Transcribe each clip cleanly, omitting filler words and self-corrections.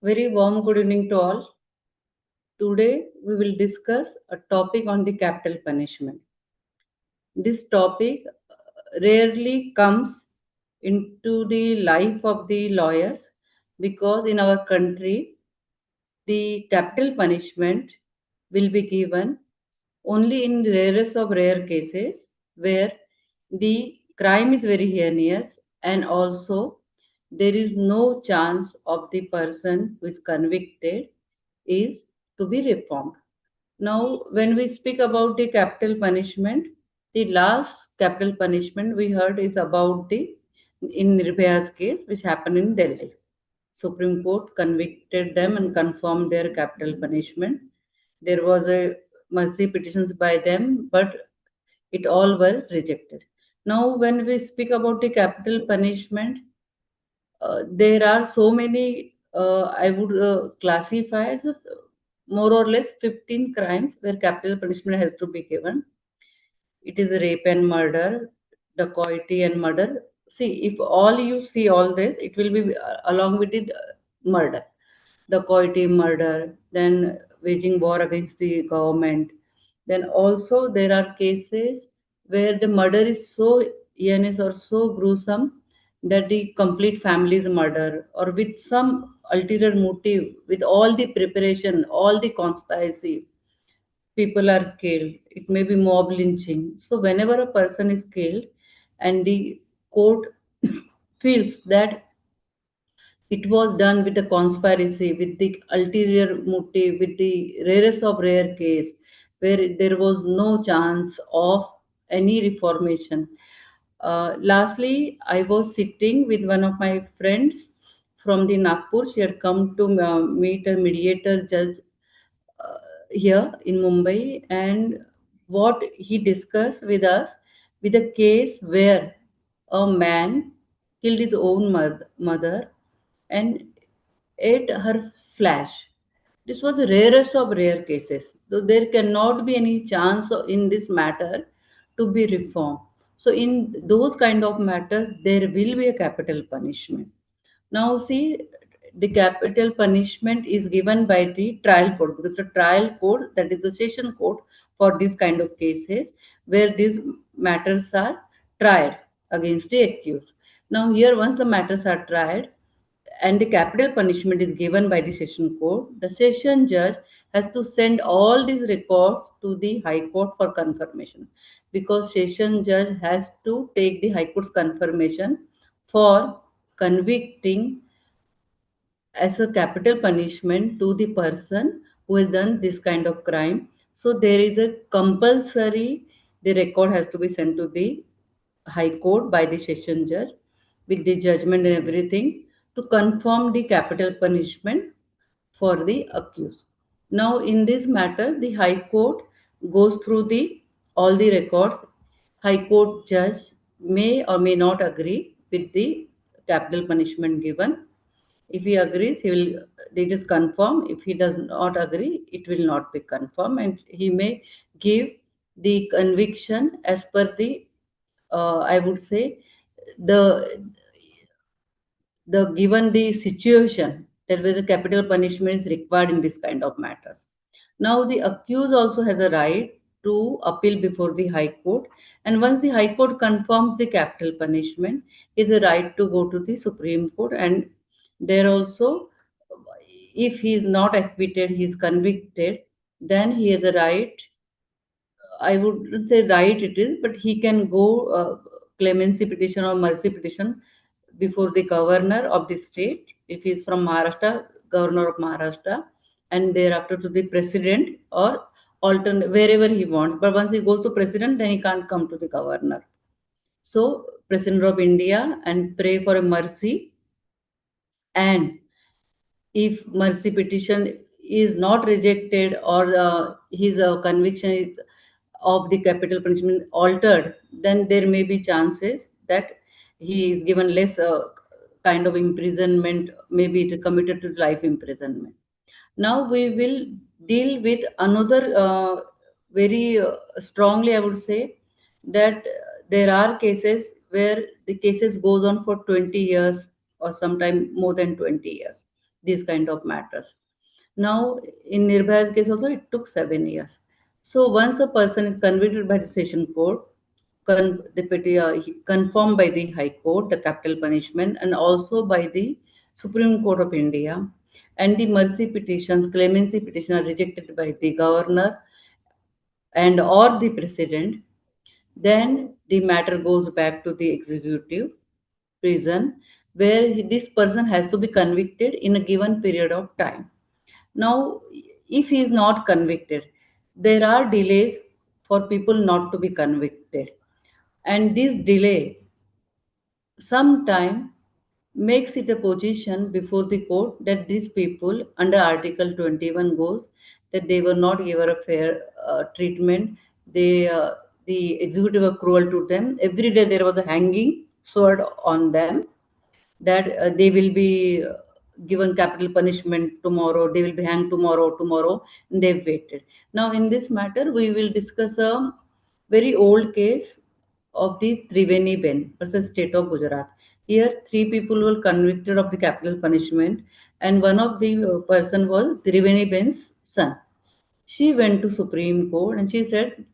Very warm good evening to all. Today we will discuss a topic on the capital punishment. This topic rarely comes into the life of the lawyers because in our country the capital punishment will be given only in rarest of rare cases where the crime is very heinous and also there is no chance of the person who is convicted is to be reformed. Now, when we speak about the capital punishment, the last capital punishment we heard is about the in Nirbhaya's case, which happened in Delhi. Supreme Court convicted them and confirmed their capital punishment. There was a mercy petitions by them, but it all were rejected. Now, when we speak about the capital punishment, there are so many. I would classify as more or less 15 crimes where capital punishment has to be given. It is rape and murder, dacoity and murder. See, if all you see all this, it will be along with it murder, dacoity, murder, then waging war against the government. Then also there are cases where the murder is so heinous or so gruesome that the complete family is murder or with some ulterior motive, with all the preparation, all the conspiracy people are killed. It may be mob lynching. So, whenever a person is killed and the court feels that it was done with a conspiracy, with the ulterior motive, with the rarest of rare case, where there was no chance of any reformation. Lastly, I was sitting with one of my friends from the Nagpur. She had come to meet a mediator judge here in Mumbai, and what he discussed with us with a case where a man killed his own mother and ate her flesh. This was the rarest of rare cases. So there cannot be any chance in this matter to be reformed. So in those kind of matters, there will be a capital punishment. Now, see, the capital punishment is given by the trial court because the trial court, that is the session court for this kind of cases where these matters are tried against the accused. Now, here, once the matters are tried and the capital punishment is given by the session court, the session judge has to send all these records to the high court for confirmation because session judge has to take the high court's confirmation for convicting as a capital punishment to the person who has done this kind of crime. So there is a compulsory, the record has to be sent to the high court by the session judge with the judgment and everything to confirm the capital punishment for the accused. Now, in this matter, the High Court goes through the all the records. High Court judge may or may not agree with the capital punishment given. If he agrees, he will. It is confirmed. If he does not agree, it will not be confirmed, and he may give the conviction as per the. I would say the given the situation that whether capital punishment is required in this kind of matters. Now the accused also has a right to appeal before the high court, and once the high court confirms the capital punishment, he has a right to go to the Supreme Court, and there also, if he is not acquitted, he is convicted, then he has a right. I wouldn't say right it is, but he can go clemency petition or mercy petition before the governor of the state. If he is from Maharashtra, governor of Maharashtra, and thereafter to the president or alternate wherever he wants. But once he goes to president, then he can't come to the governor. So president of India and pray for a mercy, and if mercy petition is not rejected or his conviction is of the capital punishment altered, then there may be chances that he is given less kind of imprisonment, maybe it is committed to life imprisonment. Now we will deal with another very strongly, I would say that there are cases where the cases goes on for 20 years or sometime more than 20 years. these kind of matters. Now, in Nirbhaya's case also, it took 7 years. So once a person is convicted by the session court, he confirmed by the High Court, the capital punishment, and also by the Supreme Court of India, and the mercy petitions, clemency petition are rejected by the governor and or the president, then the matter goes back to the executive prison, where this person has to be convicted in a given period of time. Now, if he is not convicted, there are delays for people not to be convicted. And this delay sometime makes it a position before the court that these people under Article 21 goes that they were not given a fair treatment. The executive were cruel to them. Every day there was a hanging sword on them that they will be given capital punishment tomorrow, they will be hanged tomorrow, and they've waited. Now, in this matter, we will discuss a very old case of the Triveni Ben versus State of Gujarat. Here, three people were convicted of the capital punishment, and one of the person was Triveni Ben's son. She went to Supreme Court and she said,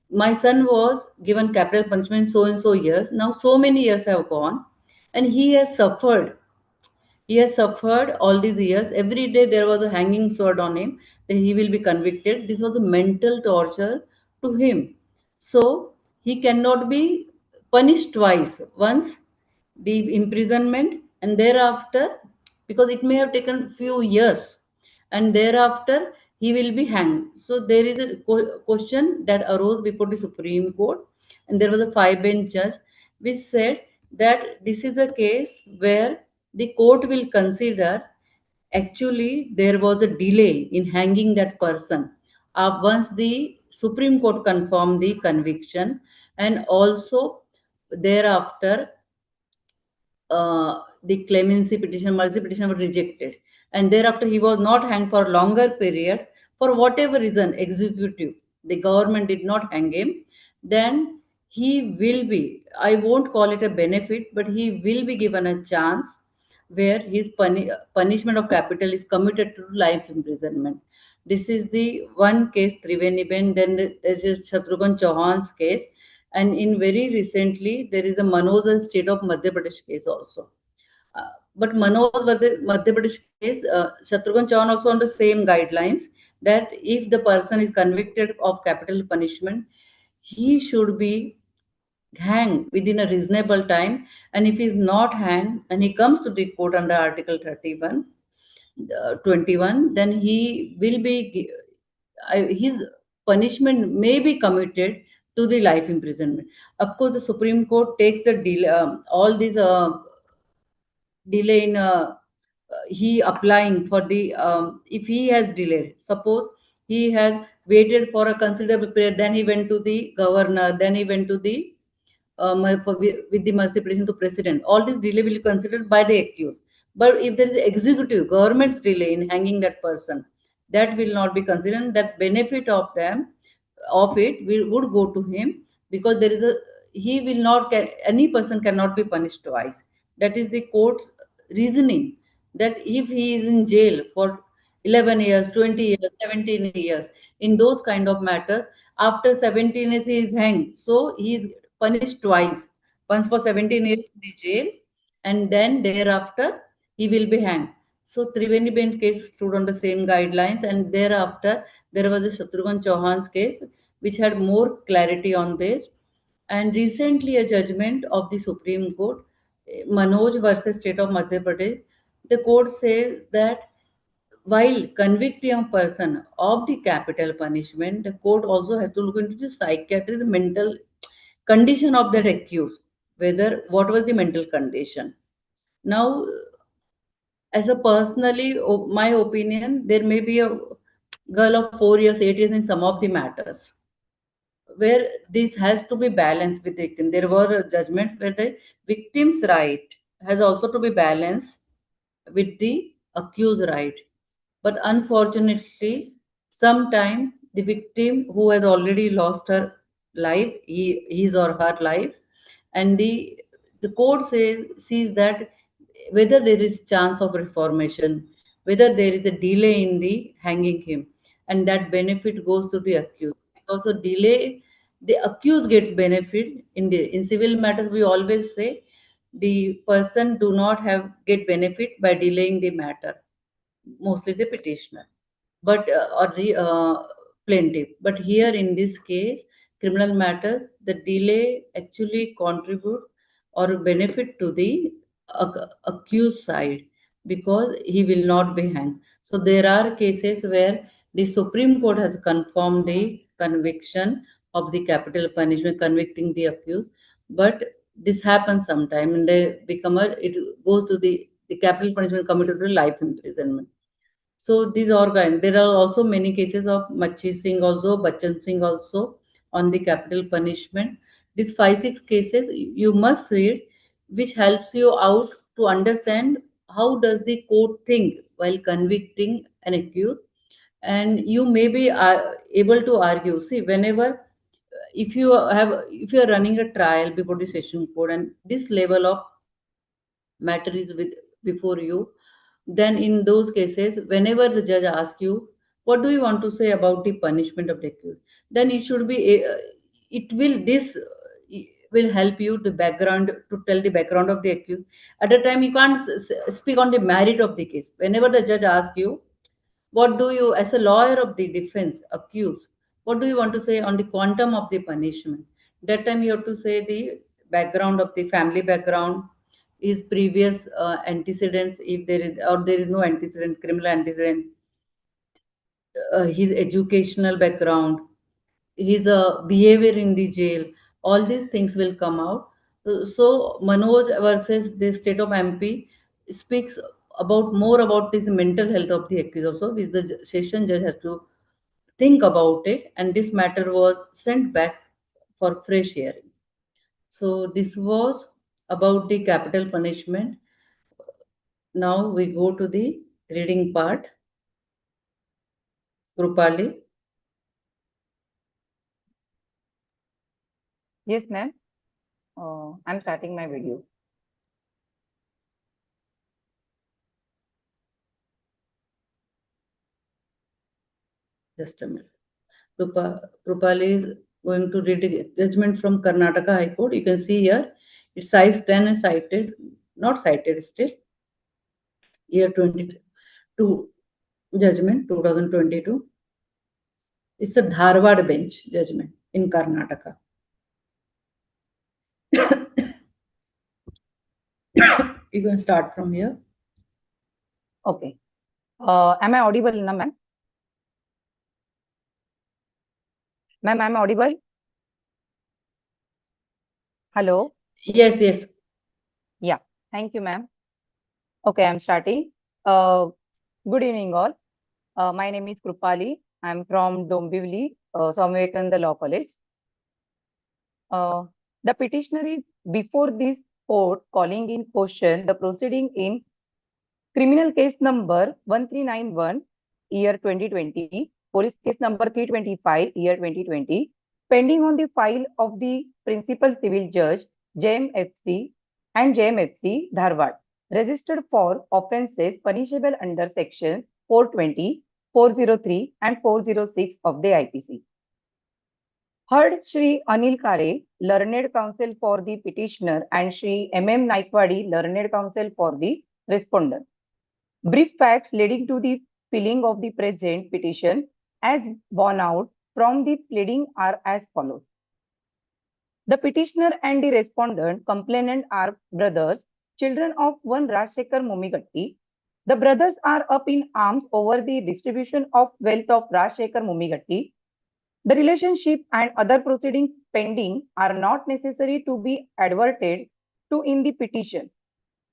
my son was given capital punishment so and so years. Now so many years have gone, and he has suffered all these years. Every day there was a hanging sword on him that he will be convicted. This was a mental torture to him. So he cannot be punished twice. Once the imprisonment, and thereafter, because it may have taken few years, and thereafter he will be hanged. So there is a question that arose before the Supreme Court, and there was a five-bench judge which said that this is a case where the court will consider actually there was a delay in hanging that person. Once the Supreme Court confirmed the conviction, and also thereafter the clemency petition, mercy petition were rejected. And thereafter, he was not hanged for a longer period. For whatever reason, executive, the government did not hang him, then he will be, I won't call it a benefit, but he will be given a chance where his punishment of capital is commuted to life imprisonment. This is the one case, Triveni Ben. Then there is Shatrughan Chauhan's case, and in very recently there is a Manoj and state of Madhya Pradesh case also. But Manoj Madhya Pradesh case, Shatrughan Chauhan also on the same guidelines that if the person is convicted of capital punishment, he should be hanged within a reasonable time. And if he is not hanged and he comes to the court under Article 31, 21, then he will be, his punishment may be commuted to the life imprisonment. Of course, the Supreme Court takes the deal, all these delay in he applying for the if he has delayed, suppose he has waited for a considerable period, then he went to the governor, then he went to the with the mercy petition to president, all this delay will be considered by the accused. But if there is executive government's delay in hanging that person, that will not be considered. That benefit of them of it would go to him, because there is a, he will not get, any person cannot be punished twice. That is the court's reasoning, that if he is in jail for 11 years, 20 years, 17 years, in those kind of matters, after 17 years he is hanged, so he is punished twice, once for 17 years in the jail, and then thereafter he will be hanged. So Triveni Ben's case stood on the same guidelines, and thereafter there was a Shatrughan Chauhan's case which had more clarity on this. And recently, a judgment of the Supreme Court, Manoj versus State of Madhya Pradesh, the court says that while convicting a person of the capital punishment, the court also has to look into the psychiatric, the mental condition of that accused, whether what was the mental condition. Now, as a personally, my opinion, there may be a girl of 4 years, 8 years in some of the matters where this has to be balanced with the victim. There were judgments where the victim's right has also to be balanced with the accused right. But unfortunately, sometime the victim who has already lost her life, his or her life, and the court sees that whether there is chance of reformation, whether there is a delay in the hanging him, and that benefit goes to the accused. Also, delay, the accused gets benefit in civil matters. We always say the person do not have get benefit by delaying the matter, mostly the petitioner, but or the plaintiff. But here in this case, criminal matters, the delay actually contribute or benefit to the accused side, because he will not be hanged. So there are cases where the Supreme Court has confirmed the conviction of the capital punishment, convicting the accused. But this happens sometime, and they become a, it goes to the capital punishment committed to life imprisonment. So these organ, there are also many cases of Machi Singh also, Bachchan Singh also on the capital punishment. These 5 6 cases you must read, which helps you out to understand how does the court think while convicting an accused, and you may be able to argue. See, whenever if you are running a trial before the session court, and this level of matter is with before you, then in those cases, whenever the judge asks you, what do you want to say about the punishment of the accused, then it should be it will this will help you to background to tell the background of the accused. At a time, you can't speak on the merit of the case. Whenever the judge asks you, what do you, as a lawyer of the defense accused, what do you want to say on the quantum of the punishment? That time you have to say the background of the family background, his previous antecedents, if there is or there is no antecedent, criminal antecedent, his educational background, his behavior in the jail, all these things will come out. So Manoj versus the state of MP speaks about more about this mental health of the accused also, which the session judge has to think about it, and this matter was sent back for fresh hearing. So this was about the capital punishment. Now we go to the reading part. Krupali, Yes, ma'am. I'm starting my video. just a minute. Krupali is going to read a judgment from Karnataka High Court. You can see here, it's size 10 is cited, not cited still, year 22, judgment 2022. It's a Dharwad bench judgment in Karnataka. You can start from here. Okay. Am I audible, na, ma'am? Ma'am, I'm audible? Hello? Yes, yes. Yeah. Thank you, ma'am. Okay, I'm starting. Uh, Good evening, all. My name is Krupali. I'm from Dombivli, Swami Vivekananda Law College. The petitioner is before this court calling in question the proceeding in criminal case number 1391, year 2020, police case number 325, year 2020, pending on the file of the principal civil judge, JMFC and JMFC, Dharwad, registered for offences punishable under sections 420, 403 and 406 of the IPC. Heard Shri Anil Kare, learned counsel for the petitioner, and Shri M.M. Naikwadi, learned counsel for the respondent. Brief facts leading to the filing of the present petition as borne out from the pleading are as follows. The petitioner and the respondent complainant are brothers, children of one Rajshekhar Mumigatti. The brothers are up in arms over the distribution of wealth of Rajshekhar Mumigatti. The relationship and other proceedings pending are not necessary to be adverted to in the petition.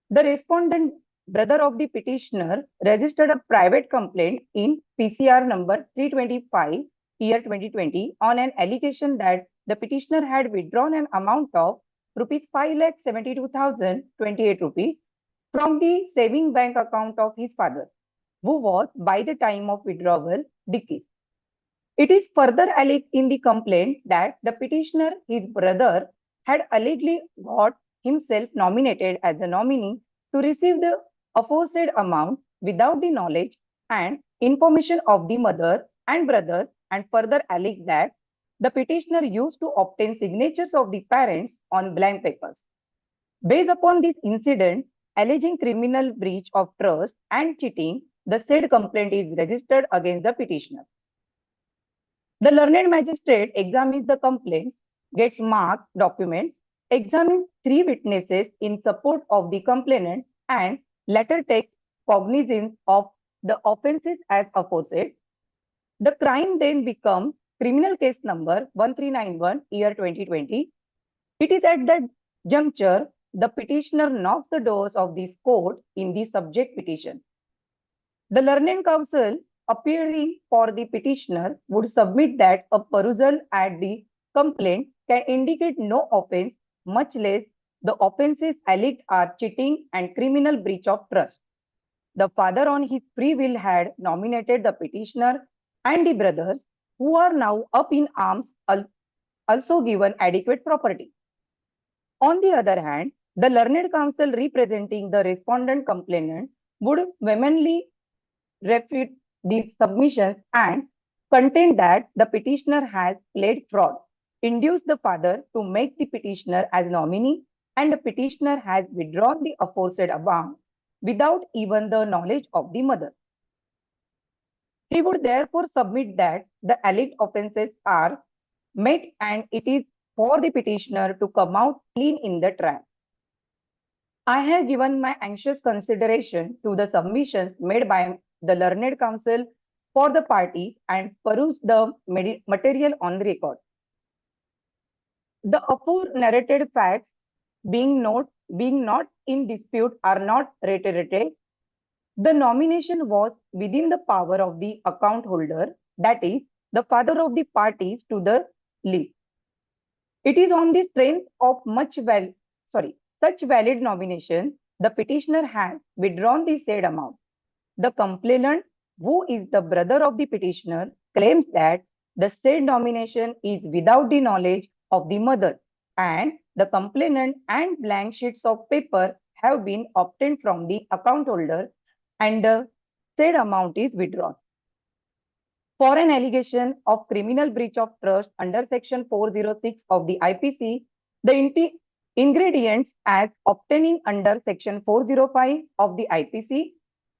The respondent, brother of the petitioner, registered a private complaint in PCR number 325, year 2020, on an allegation that the petitioner had withdrawn an amount of rupees 5,72,028 rupees from the saving bank account of his father, who was by the time of withdrawal deceased. It is further alleged in the complaint that the petitioner, his brother, had allegedly got himself nominated as a nominee to receive the aforesaid amount without the knowledge and information of the mother and brothers, and further allege that the petitioner used to obtain signatures of the parents on blank papers. Based upon this incident, alleging criminal breach of trust and cheating, the said complaint is registered against the petitioner. The learned magistrate examines the complaint, gets marked documents, examines three witnesses in support of the complainant, and later takes cognizance of the offences as aforesaid. The crime then becomes criminal case number 1391 year 2020. It is at that juncture the petitioner knocks the doors of this court in the subject petition. The learned counsel appearing for the petitioner would submit that a perusal at the complaint can indicate no offence, much less the offences alleged are cheating and criminal breach of trust. The father on his free will had nominated the petitioner and the brothers, who are now up in arms, also given adequate property. On the other hand, the learned counsel representing the respondent complainant would vehemently refute these submissions and contend that the petitioner has played fraud, induced the father to make the petitioner as nominee, and the petitioner has withdrawn the aforesaid amount without even the knowledge of the mother. He would therefore submit that the alleged offences are met and it is for the petitioner to come out clean in the trial. I have given my anxious consideration to the submissions made by the learned counsel for the parties and perused the material on the record. The afore narrated facts being not in dispute are not reiterated. The nomination was within the power of the account holder, that is, the father of the parties to the lease. It is on the strength of such valid nomination, the petitioner has withdrawn the said amount. The complainant, who is the brother of the petitioner, claims that the said nomination is without the knowledge of the mother, and the complainant and blank sheets of paper have been obtained from the account holder, and the said amount is withdrawn. For an allegation of criminal breach of trust under Section 406 of the IPC, the ingredients as obtaining under Section 405 of the IPC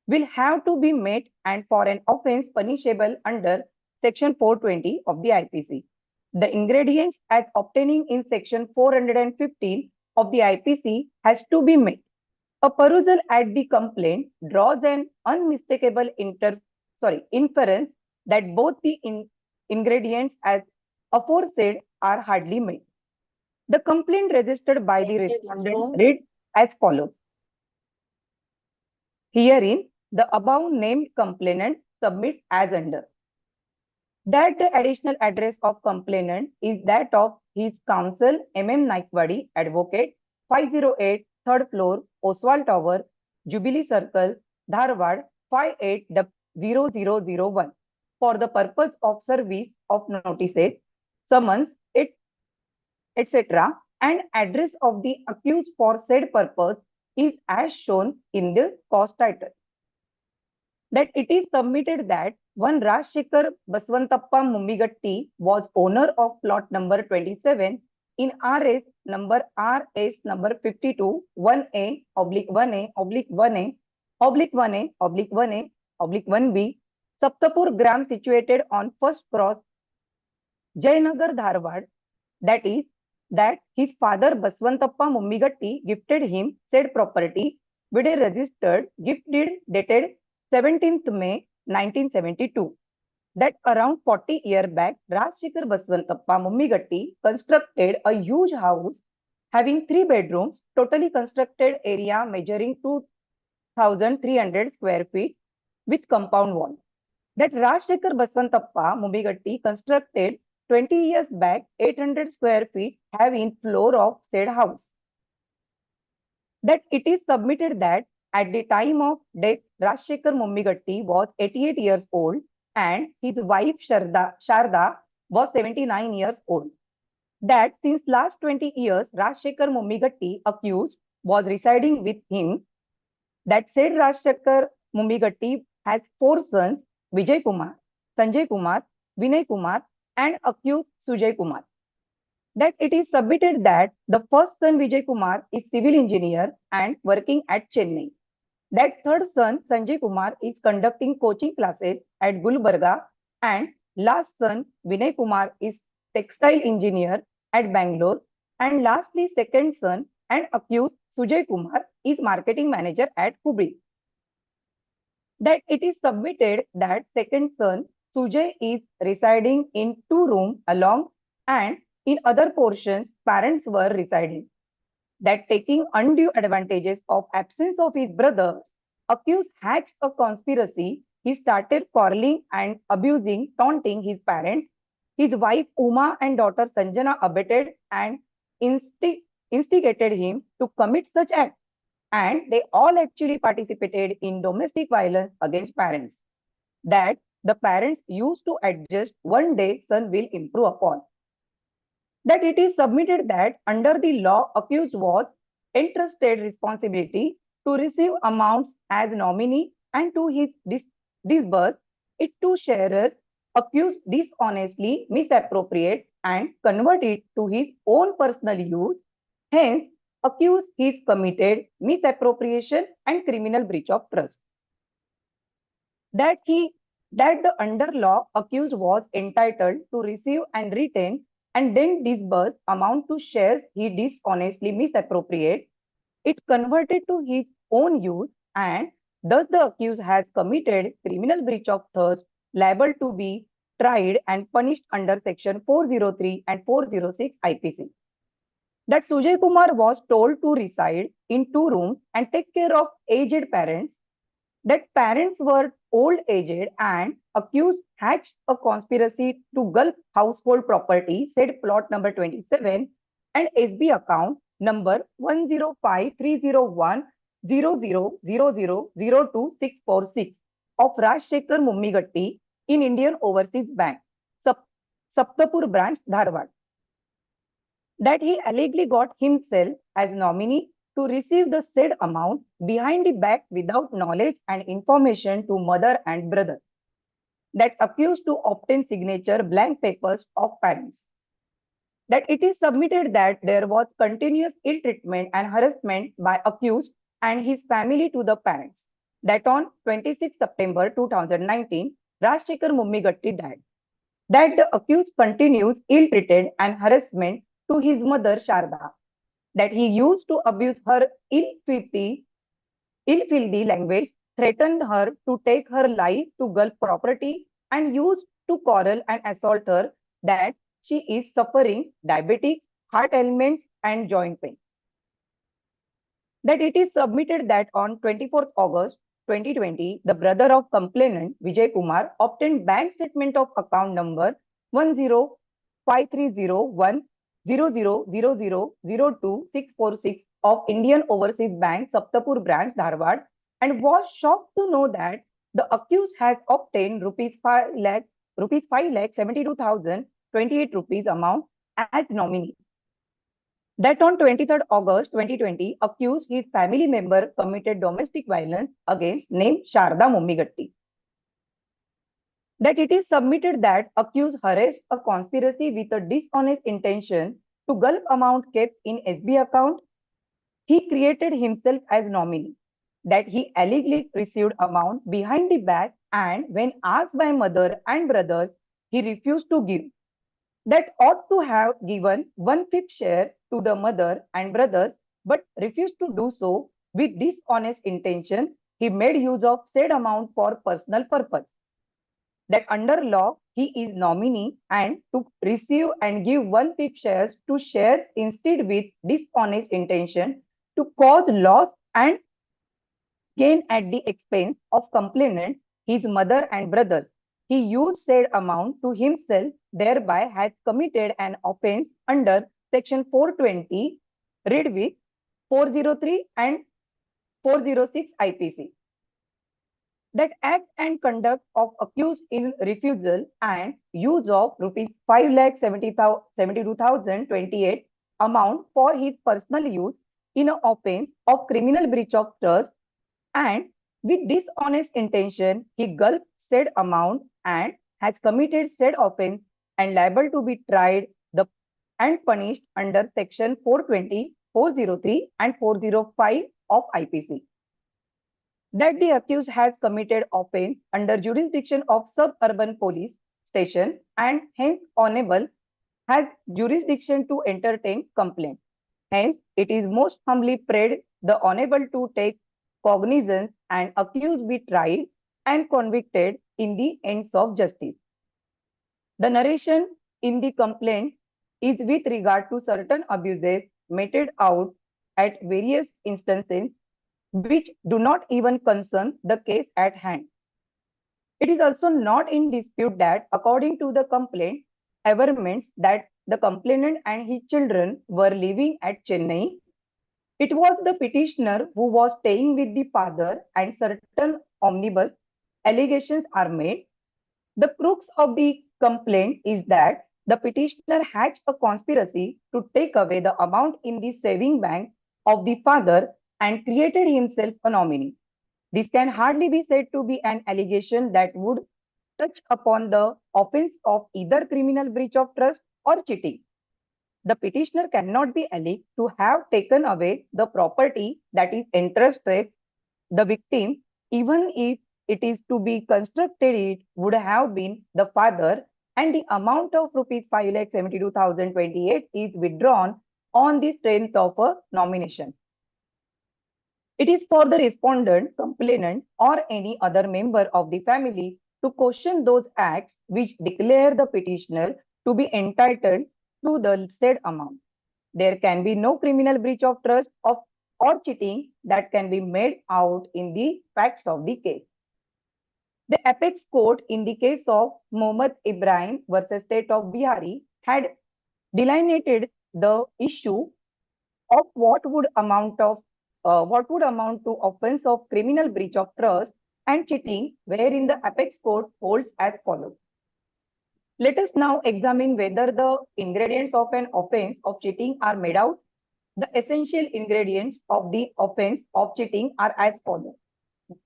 will have to be met, and for an offence punishable under Section 420 of the IPC. The ingredients as obtaining in Section 415 of the IPC has to be met. A perusal at the complaint draws an unmistakable inference that both the ingredients as aforesaid are hardly met. The complaint registered by the respondent reads as follows. Herein, the above named complainant submits as under. That the additional address of complainant is that of his counsel M.M. Naikwadi, advocate, 508, 3rd floor, Oswald Tower, Jubilee Circle, Dharwad, 580001, for the purpose of service of notices, summons, etc., and address of the accused for said purpose is as shown in the cause title. That it is submitted that one Rajshekhar Baswantappa Mummigatti was owner of plot number 27 in RS number 52 1A oblique 1A oblique 1A oblique 1A oblique 1A oblique 1B Saptapur Gram, situated on first cross Jayanagar, Dharwad. That is, that his father Baswantappa Mummigatti gifted him said property with a registered gift deed dated 17th May 1972. That around 40 years back, Rajshekhar Baswantappa Mummigatti constructed a huge house having 3 bedrooms, totally constructed area measuring 2,300 square feet with compound wall. That Rajshekhar Baswantappa Mummigatti constructed 20 years back 800 square feet having floor of said house. That it is submitted that at the time of death, Rajshekhar Mummigatti was 88 years old and his wife Sharda was 79 years old. That since last 20 years, Rajshekhar Mummigatti accused was residing with him. That said Rajshekhar Mumbigatti has four sons, Vijay Kumar, Sanjay Kumar, Vinay Kumar, and accused Sujay Kumar. That it is submitted that the first son Vijay Kumar is civil engineer and working at Chennai. That third son Sanjay Kumar is conducting coaching classes at Gulbarga, and last son Vinay Kumar is textile engineer at Bangalore, and lastly second son and accused Sujay Kumar is marketing manager at Hubli. That it is submitted that second son Sujay is residing in two rooms along, and in other portions parents were residing. That taking undue advantages of absence of his brother, accused hatched a conspiracy. He started quarreling and abusing, taunting his parents. His wife Uma and daughter Sanjana abetted and instigated him to commit such act, and they all actually participated in domestic violence against parents. That the parents used to adjust one day son will improve upon. That it is submitted that under the law accused was entrusted responsibility to receive amounts as nominee and to his disburse it to sharers. Accused dishonestly misappropriates and convert it to his own personal use. Hence, accused is committed misappropriation and criminal breach of trust. That he that the under law accused was entitled to receive and retain and then disburse amount to shares he dishonestly misappropriate, it converted to his own use, and thus the accused has committed criminal breach of trust liable to be tried and punished under section 403 and 406 IPC. That Sujay Kumar was told to reside in two rooms and take care of aged parents. That parents were old aged and accused hatched a conspiracy to gulf household property, said plot number 27 and SB account number 105301000002646 of Rajshekhar Mummigatti in Indian Overseas Bank, Saptapur branch, Dharwad. That he allegedly got himself as nominee to receive the said amount behind the back without knowledge and information to mother and brother. That accused to obtain signature blank papers of parents. That it is submitted that there was continuous ill treatment and harassment by accused and his family to the parents. That on 26 September 2019, Rajshekhar Mummigatti died. That the accused continues ill-treated and harassment to his mother Sharda, that he used to abuse her ill-filthy language, threatened her to take her life to gulf property, and used to quarrel and assault her, that she is suffering diabetes, heart ailments, and joint pain. That it is submitted that on 24th August 2020, the brother of complainant Vijay Kumar obtained bank statement of account number 105301000002646 of Indian Overseas Bank, Saptapur branch, Dharwad, and was shocked to know that the accused has obtained rupees 5,72,028 rupees amount as nominee. That on 23rd August 2020, accused his family member committed domestic violence against named Sharda Mummigatti. That it is submitted that accused harassed a conspiracy with a dishonest intention to gulf amount kept in SB account. He created himself as nominee. That he allegedly received amount behind the back, and when asked by mother and brothers, he refused to give. That ought to have given one-fifth share to the mother and brothers, but refused to do so with dishonest intention. He made use of said amount for personal purpose. That under law, he is nominee and to receive and give one-fifth shares to shares instead with dishonest intention to cause loss and gain at the expense of complainant, his mother and brothers. He used said amount to himself, thereby has committed an offence under section 420, read with 403 and 406 IPC. That act and conduct of accused in refusal and use of rupees 5,72,028 amount for his personal use in an offence of criminal breach of trust and With dishonest intention, he gulped said amount and has committed said offence and liable to be tried and punished under section 420, 403 and 405 of IPC. That the accused has committed offence under jurisdiction of suburban police station and hence honorable has jurisdiction to entertain complaint. Hence, it is most humbly prayed the honorable to take cognizance and accused be tried and convicted in the ends of justice. The narration in the complaint is with regard to certain abuses meted out at various instances which do not even concern the case at hand. It is also not in dispute that, according to the complaint, averments that the complainant and his children were living at Chennai. It was the petitioner who was staying with the father, and certain omnibus allegations are made. The crux of the complaint is that the petitioner hatched a conspiracy to take away the amount in the saving bank of the father and created himself a nominee. This can hardly be said to be an allegation that would touch upon the offense of either criminal breach of trust or cheating. The petitioner cannot be alleged to have taken away the property that is entrusted the victim, even if it is to be constructed, it would have been the father, and the amount of rupees 5,72,028 is withdrawn on the strength of a nomination. It is for the respondent, complainant, or any other member of the family to question those acts which declare the petitioner to be entitled to the said amount. There can be no criminal breach of trust or cheating that can be made out in the facts of the case. The apex court in the case of Mohammad Ibrahim versus State of Bihari had delineated the issue of what would amount to offense of criminal breach of trust and cheating, wherein the apex court holds as follows. Let us now examine whether the ingredients of an offense of cheating are made out. The essential ingredients of the offense of cheating are as follows.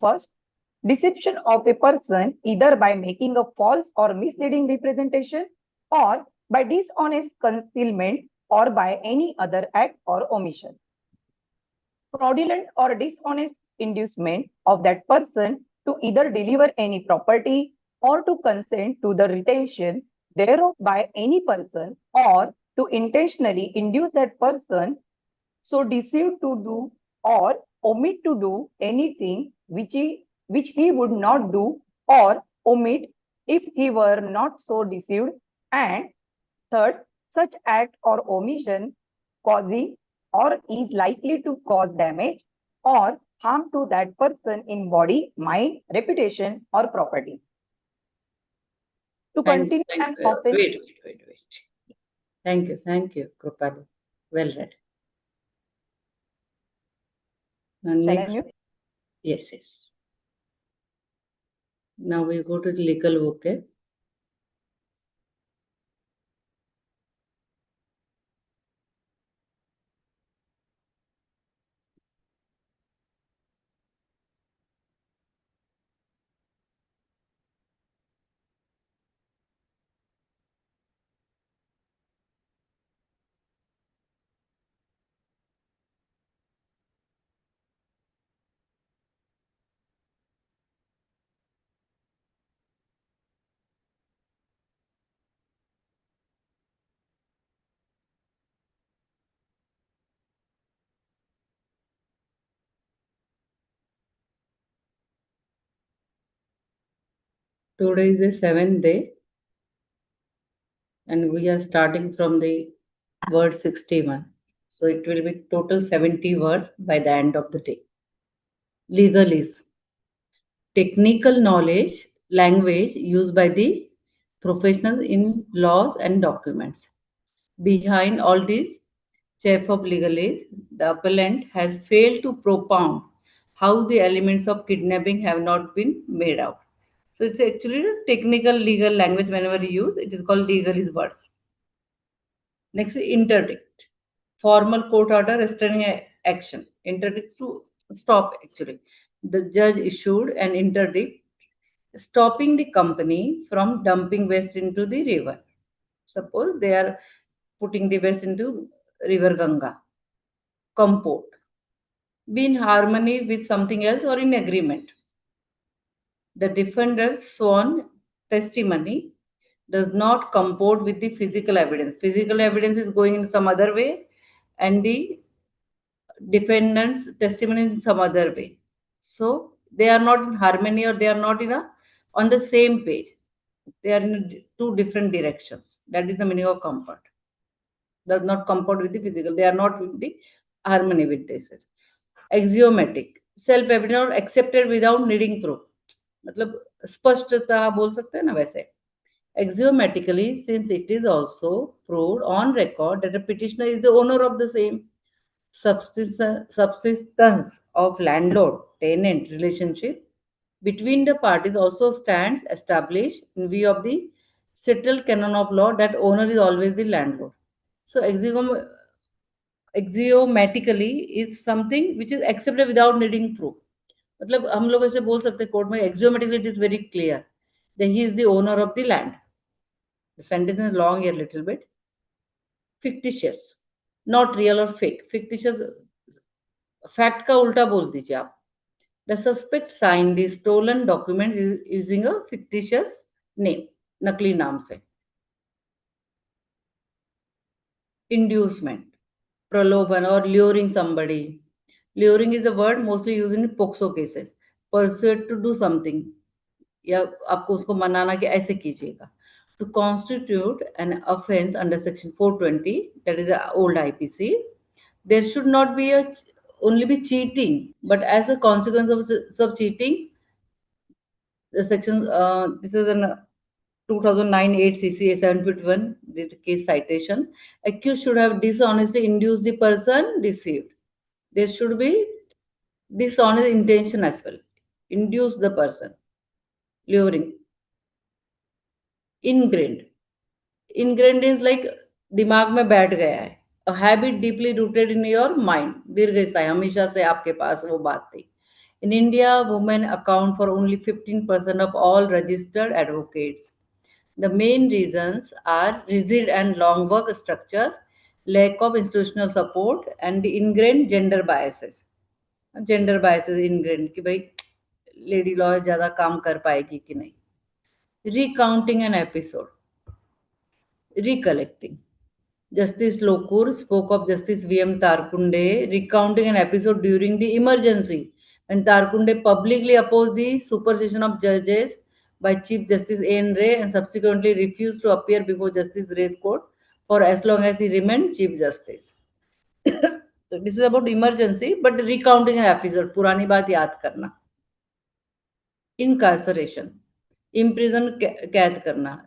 First, deception of a person either by making a false or misleading representation or by dishonest concealment or by any other act or omission. Fraudulent or dishonest inducement of that person to either deliver any property or to consent to the retention thereof by any person or to intentionally induce that person so deceived to do or omit to do anything which he would not do or omit if he were not so deceived. And third, such act or omission causing or is likely to cause damage or harm to that person in body, mind, reputation, or property. To continue an offense. Wait. Thank you, Krupali. Well read. Shall I Next, mute? yes. Now we go to the legal vocab. Today is the 7th day, and we are starting from the word 61. So it will be total 70 words by the end of the day. Legal is technical knowledge, language used by the professionals in laws and documents. Behind all this, chief of legal is the appellant has failed to propound how the elements of kidnapping have not been made out. So it's actually a technical legal language whenever you use, it is called legalese words. Next is interdict. Formal court order restraining action. Interdict to stop actually. The judge issued an interdict stopping the company from dumping waste into the river. Suppose they are putting the waste into river Ganga, comport. Be in harmony with something else or in agreement. The defender's sworn testimony does not comport with the physical evidence. Physical evidence is going in some other way, and the defendant's testimony in some other way. So they are not in harmony, or they are not in a on the same page. They are in two different directions. That is the meaning of comport. Does not comport with the physical. They are not with the harmony with this. Axiomatic, self evident और accepted without needing proof. मतलब स्पष्टता बोल सकते हैं ना वैसे. Axiomatically, since it is also proved on record that the petitioner is the owner of the same subsistence of landlord tenant relationship between the parties also stands established in view of the settled canon of law that owner is always the landlord. So axiomatically is something which is accepted without needing proof. मतलब हम लोग ऐसे बोल सकते हैं court में axiomatically it is very clear that he is the owner of the land. The sentence is long here a little bit. Fictitious, not real or fake. Fictitious, fact का उल्टा बोल दीजिए आप. The suspect signed the stolen document using a fictitious name, नकली नाम से. Inducement, praloban or luring somebody. Luring is a word mostly used in POXO cases. Persuade to do something, या आपको उसको मनाना कि ऐसे कीजिएगा. To constitute an offense under section 420, that is a old IPC, there should not be a only be cheating, but as a consequence of cheating, the section this is an 2009 8 CCA 751, the case citation. Accused should have dishonestly induced the person deceived. There should be dishonest intention as well. Induce the person. Luring. Ingrained. Ingrained is like दिमाग में बैठ गया है. A habit deeply rooted in your mind. दीर्घस्थायी, हमेशा से आपके पास वो बात थी. In India, women account for only 15% of all registered advocates. The main reasons are rigid and long work structures, lack of institutional support, and the ingrained gender biases. Gender biases ingrained कि भाई lady law ज़्यादा काम कर पाएगी कि नहीं. Recounting an episode. Recollecting. Justice Lokur spoke of Justice V.M. Tarkunde recounting an episode during the emergency when Tarkunde publicly opposed the supersession of judges by Chief Justice A.N. Ray and subsequently refused to appear before Justice Ray's court for as long as he remained Chief Justice. So this is about emergency, but recounting an episode, पुरानी बात याद करना. Incarceration, imprison कैद करना.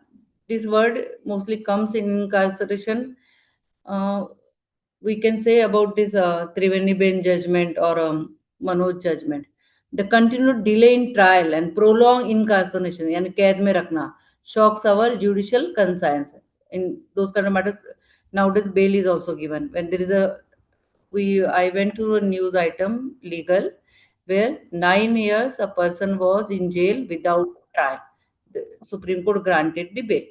This word mostly comes in incarceration. We can say about this Triveni Ben judgment or Manoj judgment. The continued delay in trial and prolonged incarceration, यानी कैद में रखना, shocks our judicial conscience. In those kind of matters, nowadays bail is also given. When there is a, I went to a news item legal where 9 years a person was in jail without trial. The Supreme Court granted the bail.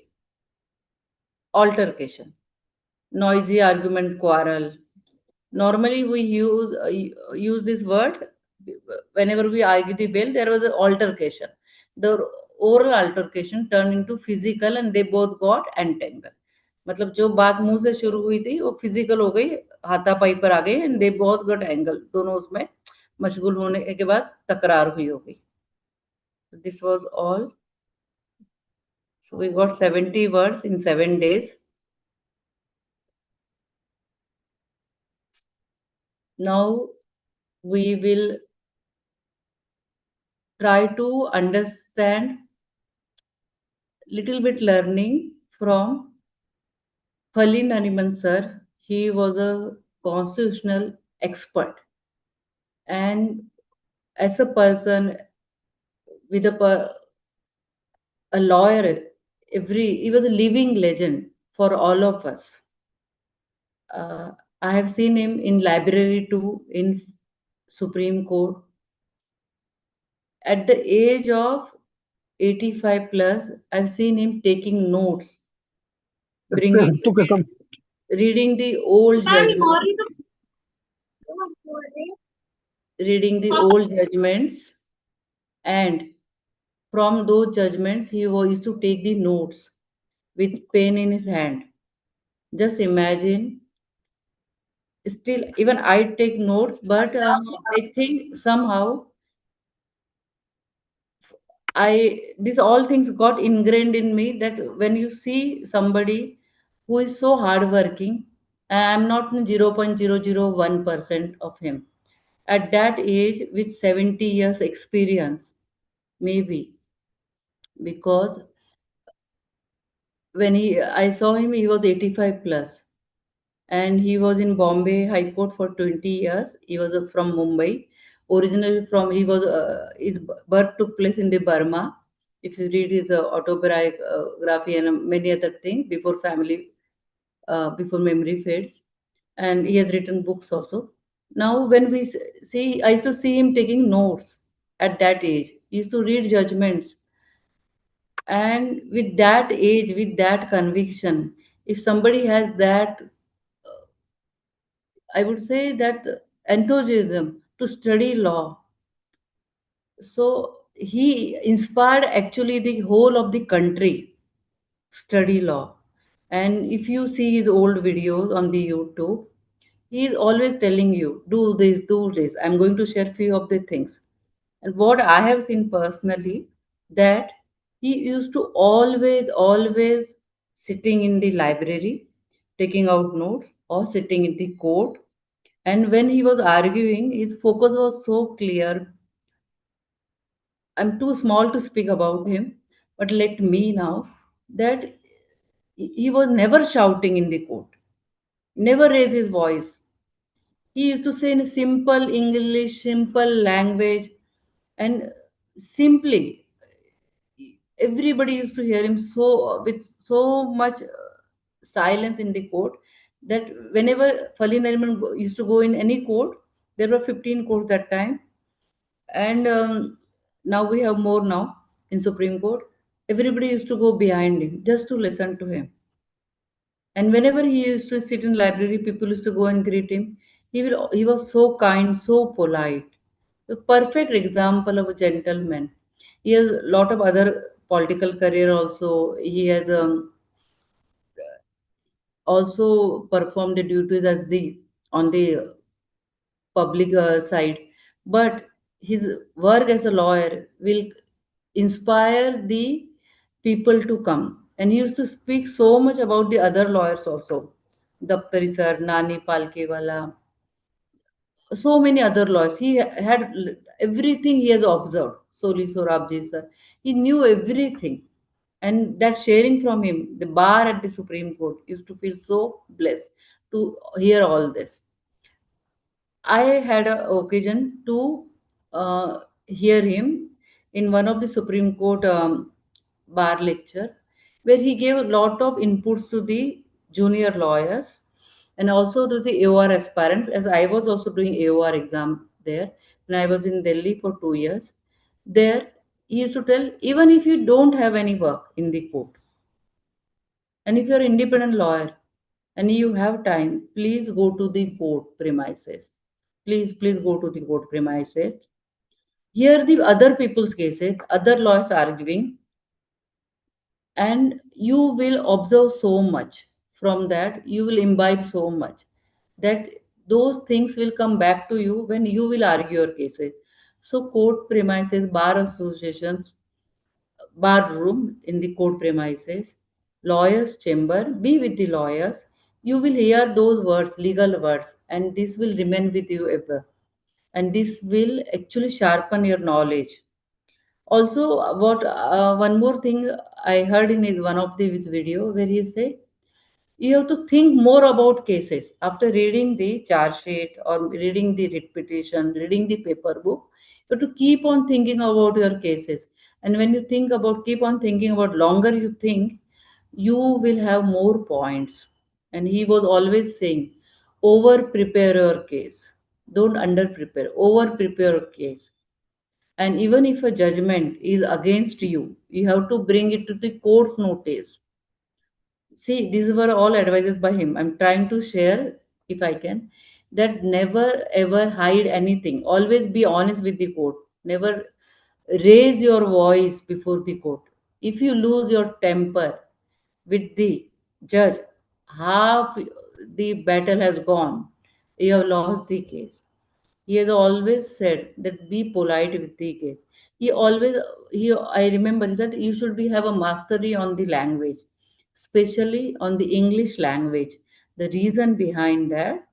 Altercation, noisy argument, quarrel. Normally, we use this word whenever we argue the bail. There was an altercation. The oral altercation turned into physical, and they both got entangled. मतलब जो बात मुंह से शुरू हुई थी वो physical हो गई, हाथापाई पर आ गई, and they both got angle. दोनों उसमें मशगूल होने के बाद तकरार हुई हो गई. This was all. So we got 70 words in 7 days. Now we will try to understand little bit learning from Fali Nariman sir. He was a constitutional expert, and as a person with a lawyer, he was a living legend for all of us. Uh, I have seen him in library too, in Supreme Court. At the age of 85 plus, I've seen him taking notes, bringing, reading the old judgment, reading the old judgments, and from those judgments, he used to take the notes with pen in his hand. Just imagine. Still, even I take notes, but I think somehow these all things got ingrained in me that when you see somebody who is so hardworking, I'm not in 0.001% of him. At that age, with 70 years experience, maybe, because when I saw him, he was 85 plus, and he was in Bombay High Court for 20 years. He was from Mumbai, originally from his birth took place in the Burma. If you read his autobiography and many other things before memory fades, and he has written books also. Now, when see, I used to see him taking notes at that age. He used to read judgments, and with that age, with that conviction, if somebody has that, I would say that enthusiasm to study law. So he inspired actually the whole of the country study law. And if you see his old videos on the YouTube, he is always telling you, do this, do this. I'm going to share few of the things. And what I have seen personally, that he used to always sitting in the library, taking out notes, or sitting in the court. And when he was arguing, his focus was so clear. I'm too small to speak about him, but let me now that he was never shouting in the court, never raised his voice. He used to say in simple English, simple language, and simply everybody used to hear him so with so much silence in the court that whenever Fali Nariman used to go in any court, there were 15 courts that time, and now we have more now in Supreme Court. Everybody used to go behind him just to listen to him. And whenever he used to sit in library, people used to go and greet him. He was so kind, so polite. A perfect example of a gentleman. He has a lot of other political career also. He has also performed the duties as the on the public side, but his work as a lawyer will inspire the people to come. And he used to speak so much about the other lawyers also, Daftari sir, Nani Palkewala, so many other lawyers. He had everything he has observed. Soli Sorabji sir, he knew everything, and that sharing from him, the bar at the Supreme Court, used to feel so blessed to hear all this. I had an occasion to hear him in one of the Supreme Court bar lecture, where he gave a lot of inputs to the junior lawyers and also to the AOR aspirants, as I was also doing AOR exam there when I was in Delhi for 2 years. There, he used to tell, even if you don't have any work in the court, and if you're an independent lawyer and you have time, please go to the court premises. Please go to the court premises. Hear the other people's cases, other lawyers arguing, and you will observe so much from that. You will imbibe so much that those things will come back to you when you will argue your cases. So, court premises, bar associations, bar room in the court premises, lawyer's chamber, be with the lawyers. You will hear those words, legal words, and this will remain with you ever. And this will actually sharpen your knowledge. Also, what one more thing I heard in one of the his video where he say you have to think more about cases after reading the charge sheet or reading the writ petition, reading the paper book. You have to keep on thinking about your cases, and when you keep on thinking about longer you think, you will have more points. And he was always saying, over prepare your case, don't under prepare, over prepare your case. And even if a judgment is against you, you have to bring it to the court's notice. See, these were all advices by him. I'm trying to share, if I can, that never ever hide anything. Always be honest with the court. Never raise your voice before the court. If you lose your temper with the judge, half the battle has gone. You have lost the case. He has always said that be polite with the case. He always he I remember that you should be have a mastery on the language, especially on the English language. The reason behind that,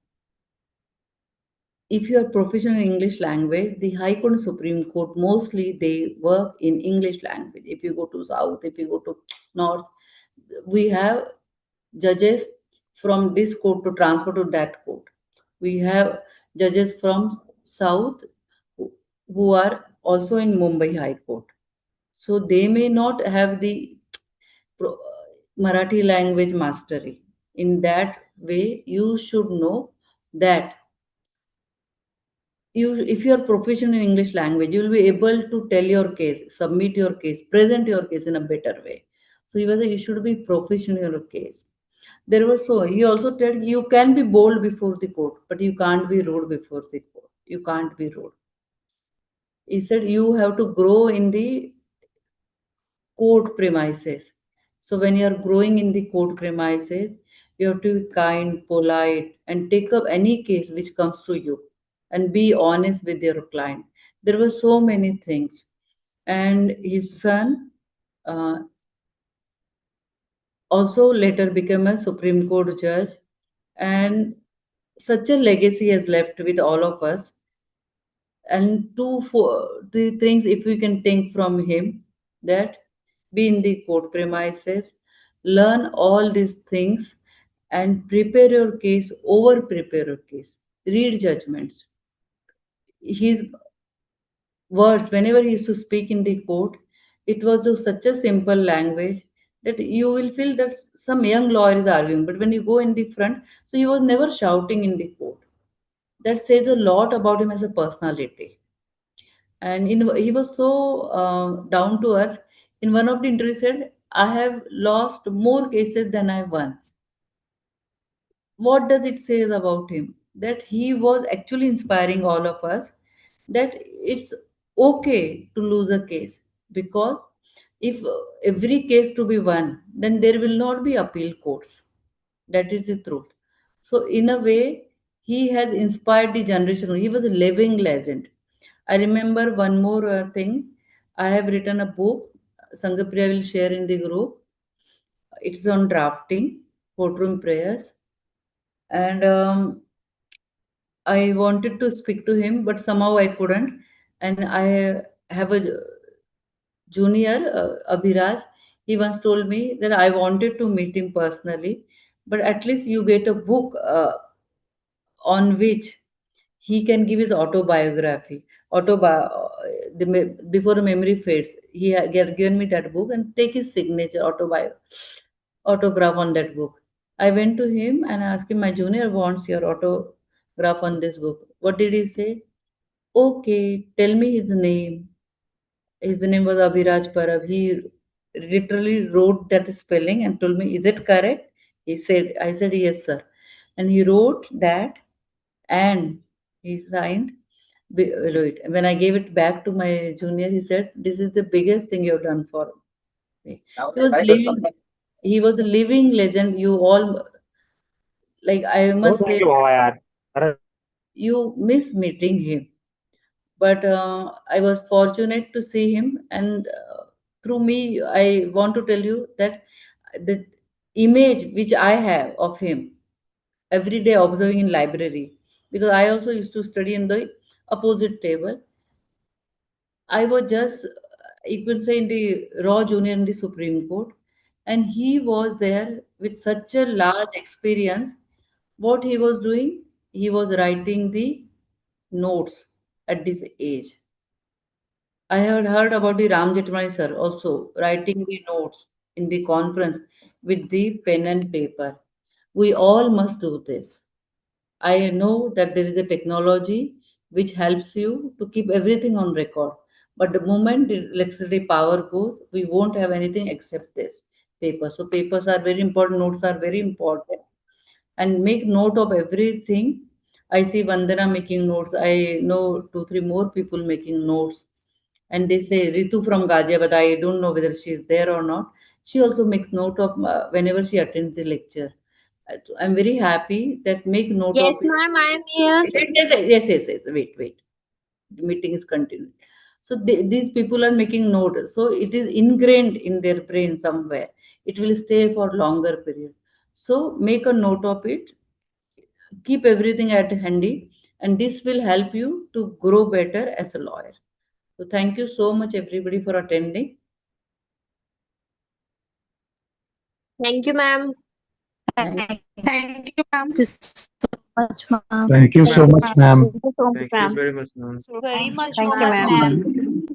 if you are professional in English language, the High Court and Supreme Court mostly they work in English language. If you go to South, if you go to North, we have judges from this court to transfer to that court. We have judges from South who who are also in Mumbai High Court. So they may not have the pro- Marathi language mastery. In that way, you should know that if you are proficient in English language, you will be able to tell your case, submit your case, present your case in a better way. So he was you should be proficient in your case. There was so he also said you can be bold before the court, but you can't be rude before the court. You can't be rude. He said you have to grow in the court premises. So when you are growing in the court premises, you have to be kind, polite, and take up any case which comes to you, and be honest with your client. There were so many things, and his son uh, also later became a Supreme Court judge, and such a legacy has left with all of us. And two for the things if we can think from him, that be in the court premises, learn all these things, and prepare your case, over prepare your case, read judgments. His words whenever he used to speak in the court, it was just such a simple language that you will feel that some young lawyer is arguing, but when you go in the front, so he was never shouting in the court. That says a lot about him as a personality. And he was so down to earth. In one of the interviews, said, "I have lost more cases than I won." What does it say about him? That he was actually inspiring all of us. That it's okay to lose a case, because if every case to be won, then there will not be appeal courts. That is the truth. So, in a way, he has inspired the generation. He was a living legend. I remember one more thing. I have written a book. Sangapriya will share in the group. It's on drafting, courtroom prayers. And I wanted to speak to him, but somehow I couldn't. And I have a junior, Abhiraj. He once told me that I wanted to meet him personally, but at least you get a book on which he can give his autobiography. Before the memory fades, he had given me that book and take his signature autograph on that book. I went to him and asked him, my junior wants your autograph on this book. What did he say? Okay, tell me his name. His name was Abhiraj Parab. He literally wrote that spelling and told me, is it correct? I said, yes, sir. And he wrote that and he signed below it. When I gave it back to my junior, he said, this is the biggest thing you've done for me. He was a living legend. You all, like, I must say, you miss meeting him. But I was fortunate to see him, and through me, I want to tell you that the image which I have of him every day observing in library, because I also used to study in the opposite table. I was just, you could say, in the raw junior in the Supreme Court, and he was there with such a large experience. What he was doing, he was writing the notes at this age. I had heard about the Ram Jetmani sir also writing the notes in the conference with the pen and paper. We all must do this. I know that there is a technology which helps you to keep everything on record, But the moment the electricity power goes, we won't have anything except this paper. So papers are very important, notes are very important, and make note of everything. I see Vandana making notes. I know two, three more people making notes. And they say Ritu from Ghaziabad. I don't know whether she's there or not. She also makes note of whenever she attends the lecture. I'm very happy that make note of. Yes, ma'am, I am here. Yes. Wait. The meeting is continuing. So these people are making note. So it is ingrained in their brain somewhere. It will stay for longer period. So make a note of it, keep everything at handy, and this will help you to grow better as a lawyer. So thank you so much everybody for attending. Thank you, ma'am. Thank Thank you, ma'am. Much, ma'am. Thank you so Ma'am. much, ma'am. Thank you so much, Thank you ma'am. very much, ma'am. Very much, Thank you, ma'am. ma'am.